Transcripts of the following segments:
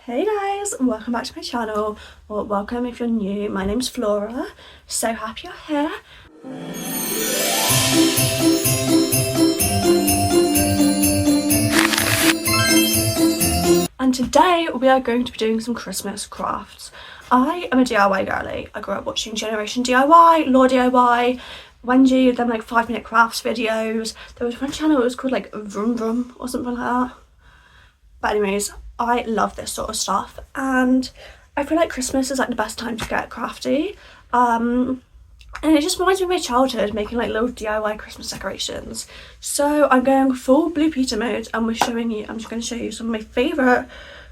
Hey guys, welcome back to my channel, or welcome if you're new. My name's Flora, so happy you're here. And today we are going to be doing some Christmas crafts. I am a DIY girly. I grew up watching Generation DIY, Law DIY, Wendy, them like 5-minute crafts videos. There was one channel, it was called like Vroom or something like that. But anyways, I love this sort of stuff, and I feel like Christmas is like the best time to get crafty. And it just reminds me of my childhood, making like little DIY Christmas decorations. So I'm going full Blue Peter mode, and I'm just going to show you some of my favourite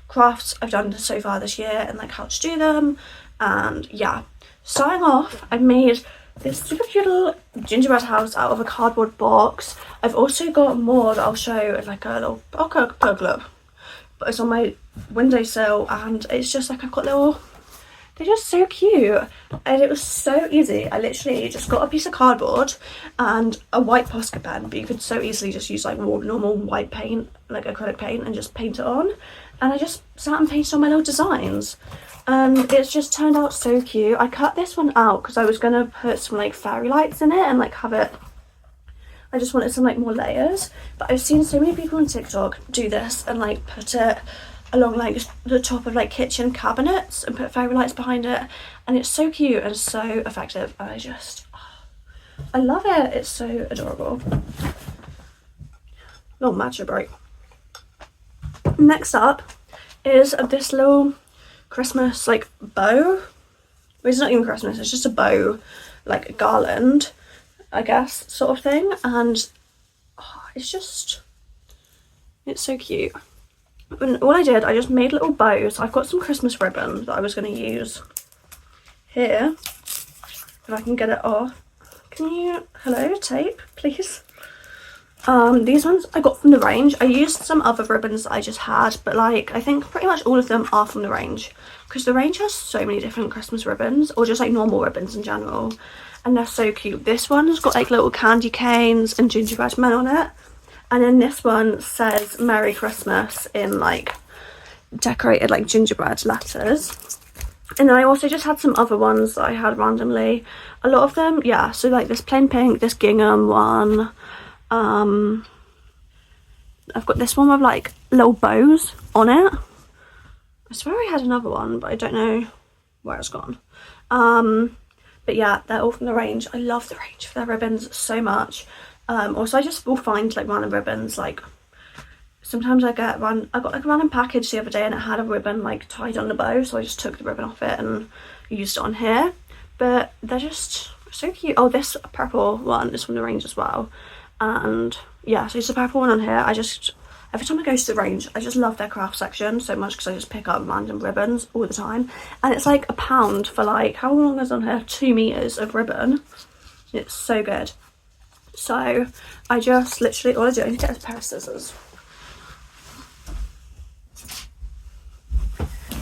crafts I've done so far this year and like how to do them. And yeah, starting off, I've made this super cute little gingerbread house out of a cardboard box. I've also got more that I'll show in like a little book, but it's on my windowsill, and it's just like I've got little, they're just so cute, and it was so easy. I literally just got a piece of cardboard and a white Posca pen, but you could so easily just use like normal white paint, like acrylic paint, and just paint it on. And I just sat and painted on my little designs, and it's just turned out so cute. I cut this one out because I was gonna put some like fairy lights in it and like have it, I just wanted some like more layers, but I've seen so many people on TikTok do this and like put it along like the top of like kitchen cabinets and put fairy lights behind it, and it's so cute and so effective, and I love it. It's so adorable. Little matcha break. Next up is this little Christmas like bow. Well, it's not even Christmas, it's just a bow, like a garland, I guess, sort of thing, and it's so cute. And all I did, I just made little bows. I've got some Christmas ribbon that I was going to use here, if I can get it off. Can you, hello, tape, please? These ones I got from the range. I used some other ribbons that I just had, but like I think pretty much all of them are from the range, because the range has so many different Christmas ribbons, or just like normal ribbons in general, and they're so cute. This one's got like little candy canes and gingerbread men on it, and then this one says Merry Christmas in like decorated like gingerbread letters. And then I also just had some other ones that I had randomly, a lot of them, yeah, so like this plain pink, this gingham one, I've got this one with like little bows on it. I swear I had another one, but I don't know where it's gone. But yeah, they're all from the range. I love the range for their ribbons so much. Also I just will find like random ribbons, like sometimes I got like a random package the other day and it had a ribbon like tied on the bow, so I just took the ribbon off it and used it on here. But they're just so cute. Oh, this purple one is from the range as well, and yeah, so it's the purple one on here. Every time I go to the range, I just love their craft section so much, because I just pick up random ribbons all the time, and it's like £1 for like, how long is on here, 2 meters of ribbon. It's so good. So I just literally, all I do, I need to get a pair of scissors.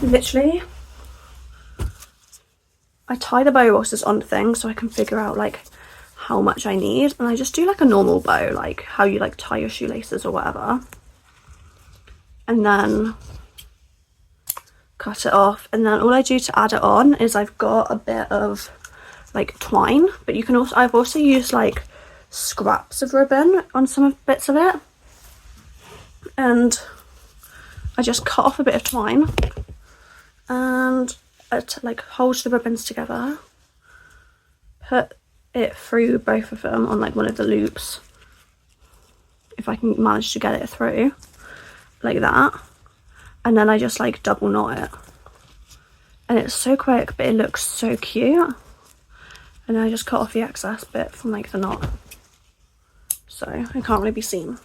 Literally, I tie the bow whilst it's on the thing so I can figure out like how much I need, and I just do like a normal bow, like how you like tie your shoelaces or whatever, and then cut it off. And then all I do to add it on is I've got a bit of like twine, but you can also, I've also used like scraps of ribbon on some bits of it, and I just cut off a bit of twine and it like holds the ribbons together, put it through both of them on like one of the loops, if I can manage to get it through like that, and then I just like double knot it, and it's so quick but it looks so cute. And then I just cut off the excess bit from like the knot, so it can't really be seen.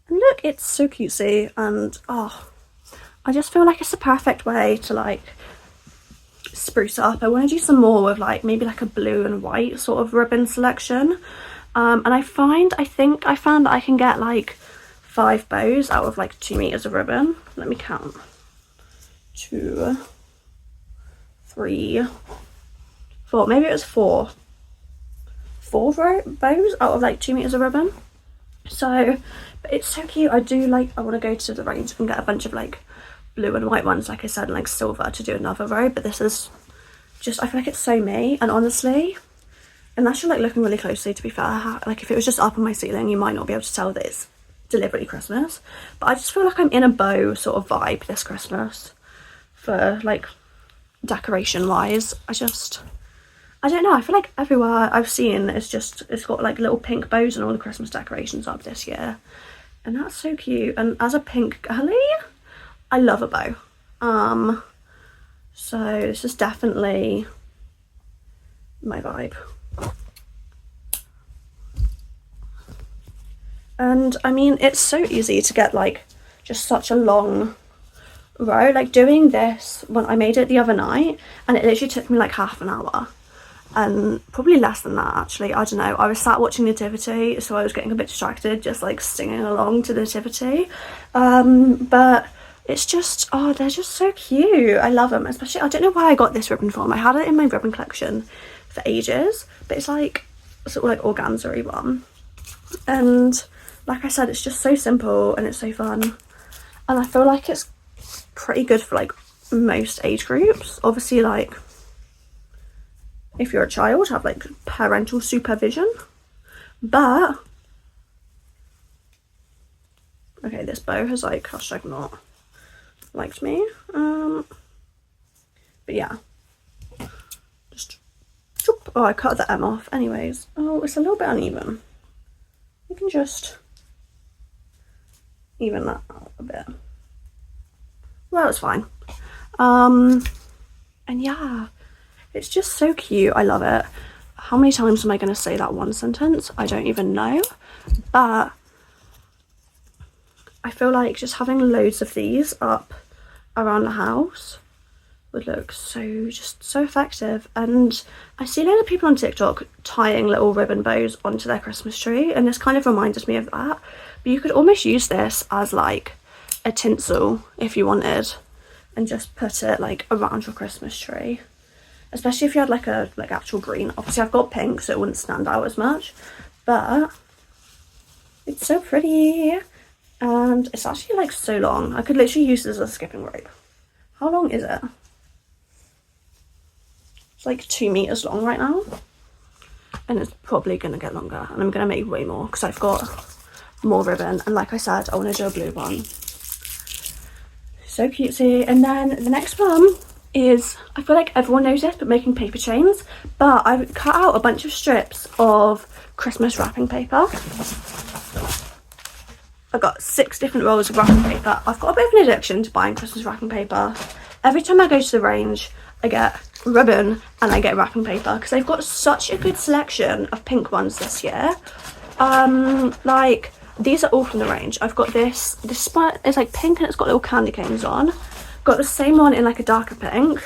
And look, it's so cutesy, and I just feel like it's the perfect way to like spruce up. I want to do some more with like maybe like a blue and white sort of ribbon selection, and I found that I can get like 5 bows out of like 2 meters of ribbon. Let me count. 2, 3, 4, maybe it was 4 bows out of like 2 meters of ribbon. So, but it's so cute. I want to go to the range and get a bunch of like blue and white ones, like I said, and like silver to do another row, but this is just, I feel like it's so me. And honestly, unless you're like looking really closely, to be fair, like if it was just up on my ceiling, you might not be able to tell that it's deliberately Christmas. But I just feel like I'm in a bow sort of vibe this Christmas for like decoration wise. I don't know, I feel like everywhere I've seen it's got like little pink bows and all the Christmas decorations up this year, and that's so cute. And as a pink girly, I love a bow. So this is definitely my vibe. And I mean, it's so easy to get like just such a long row. Like doing this, when I made it the other night, and it literally took me like half an hour, and probably less than that actually, I don't know. I was sat watching Nativity, so I was getting a bit distracted just like singing along to the Nativity. But it's just, oh, they're just so cute. I love them. Especially, I don't know where I got this ribbon from. I had it in my ribbon collection for ages, but it's like sort of like organza-y one, and like I said, it's just so simple and it's so fun, and I feel like it's pretty good for like most age groups. Obviously, like if you're a child, have like parental supervision, but okay, this bow has like #not liked me. But yeah, just choop. Oh, I cut the M off anyways. Oh, it's a little bit uneven. You can just even that out a bit. Well, it's fine. And yeah, it's just so cute. I love it. How many times am I going to say that one sentence? I don't even know. But I feel like just having loads of these up around the house would look so effective. And I see a lot of people on TikTok tying little ribbon bows onto their Christmas tree, and this kind of reminded me of that. But you could almost use this as like a tinsel if you wanted, and just put it like around your Christmas tree, especially if you had like a actual green. Obviously I've got pink, so it wouldn't stand out as much, but it's so pretty. And it's actually like so long. I could literally use this as a skipping rope. How long is it? It's like 2 meters long right now, and it's probably gonna get longer, and I'm gonna make way more because I've got more ribbon, and like I said, I want to do a blue one. So cutesy. And then the next one is, I feel like everyone knows this, but making paper chains. But I've cut out a bunch of strips of Christmas wrapping paper. I've got 6 different rolls of wrapping paper. I've got a bit of an addiction to buying Christmas wrapping paper. Every time I go to the range, I get ribbon and I get wrapping paper, because they've got such a good selection of pink ones this year. Like these are all from the range. I've got this one is like pink and it's got little candy canes on. Got the same one in like a darker pink.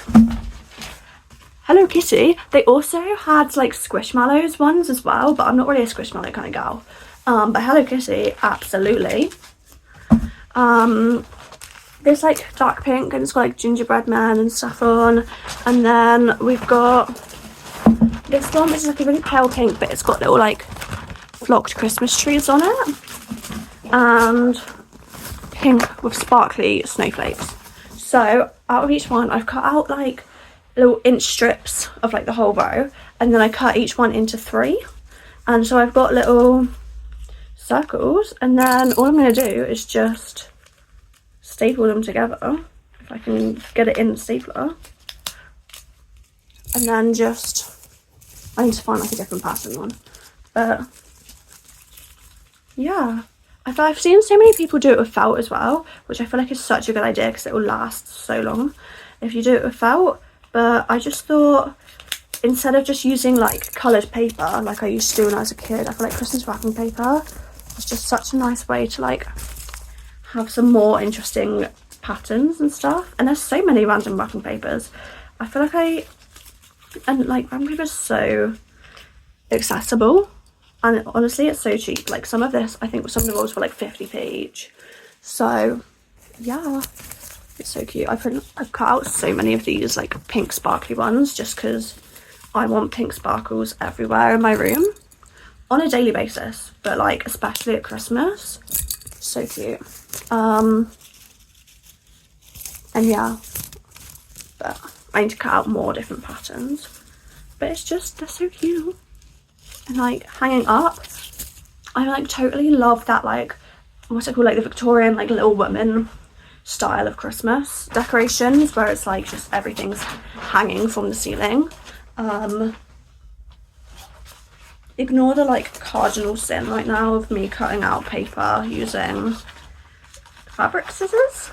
Hello Kitty. They also had like Squishmallows ones as well, but I'm not really a Squishmallow kind of gal. But Hello Kitty, absolutely. There's like dark pink and it's got like gingerbread men and stuff on. And then we've got this one, which is like a really pale pink, but it's got little like flocked Christmas trees on it. And pink with sparkly snowflakes. So out of each one, I've cut out like little inch strips of like the whole row, and then I cut each one into 3. And so I've got little circles, and then all I'm going to do is just staple them together, if I can get it in the stapler. And then just, I need to find like a different pattern one. But yeah, I've seen so many people do it with felt as well, which I feel like is such a good idea because it will last so long if you do it with felt. But I just thought, instead of just using like coloured paper like I used to do when I was a kid, I feel like Christmas wrapping paper is just such a nice way to like have some more interesting patterns and stuff. And there's so many random wrapping papers. I feel like wrapping paper is so accessible. And honestly, it's so cheap. Like some of this, I think some of the rolls were like 50p each. So yeah, it's so cute. I've cut out so many of these like pink sparkly ones just because I want pink sparkles everywhere in my room on a daily basis, but like especially at Christmas. So cute. And yeah, but I need to cut out more different patterns. But it's just, they're so cute. And like hanging up, I like totally love that, like, what's it called, like the Victorian like Little Women style of Christmas decorations, where it's like just everything's hanging from the ceiling. Ignore the like cardinal sin right now of me cutting out paper using fabric scissors,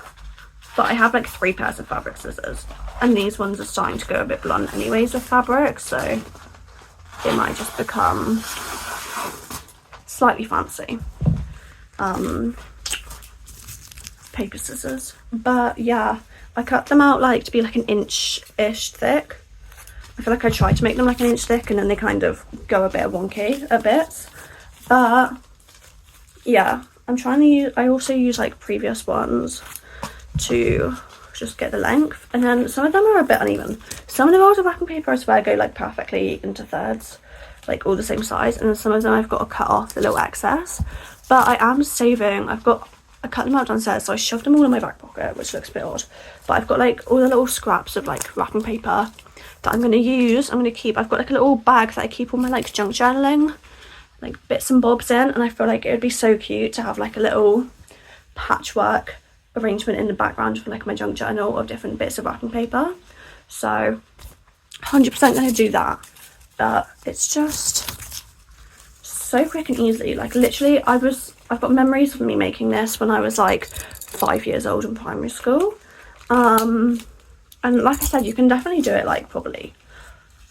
but I have like 3 pairs of fabric scissors, and these ones are starting to go a bit blunt anyways with fabric, so it might just become slightly fancy. Paper scissors. But yeah, I cut them out like to be like an inch-ish thick. I feel like I tried to make them like an inch thick and then they kind of go a bit wonky a bit. But yeah, I'm trying to use, I also use like previous ones to just get the length, and then some of them are a bit uneven. Some of the rolls of wrapping paper I swear go like perfectly into thirds, like all the same size, and then some of them I've got to cut off the little excess. But I am saving, I cut them out downstairs, so I shoved them all in my back pocket, which looks a bit odd, but I've got like all the little scraps of like wrapping paper that I'm going to use. I'm going to keep, I've got like a little bag that I keep all my like junk journaling like bits and bobs in, and I feel like it would be so cute to have like a little patchwork arrangement in the background for like my junk journal of different bits of wrapping paper. So 100% going to do that. But it's just so quick and easy. Like literally I've got memories of me making this when I was like 5 years old in primary school. And like I said, you can definitely do it like probably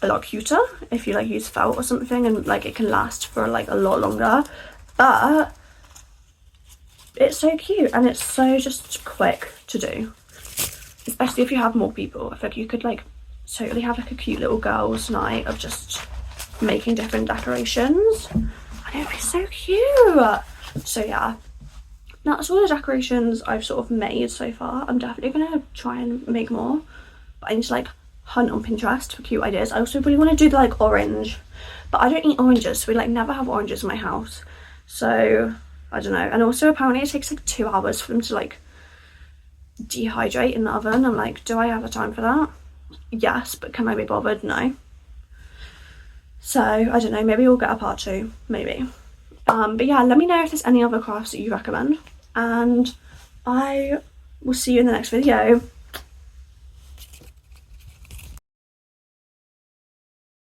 a lot cuter if you like use felt or something, and like it can last for like a lot longer. But it's so cute and it's so just quick to do, especially if you have more people. I feel like you could like totally have like a cute little girls' night of just making different decorations, and it would be so cute. So yeah, that's all the decorations I've sort of made so far. I'm definitely gonna try and make more, but I need to like hunt on Pinterest for cute ideas. I also really want to do the like orange, but I don't eat oranges, so we like never have oranges in my house, so I don't know. And also apparently it takes like 2 hours for them to like dehydrate in the oven. I'm like, do I have the time for that? Yes, but can I be bothered? No. So I don't know, maybe we'll get a part 2, maybe. But yeah, let me know if there's any other crafts that you recommend, and I will see you in the next video.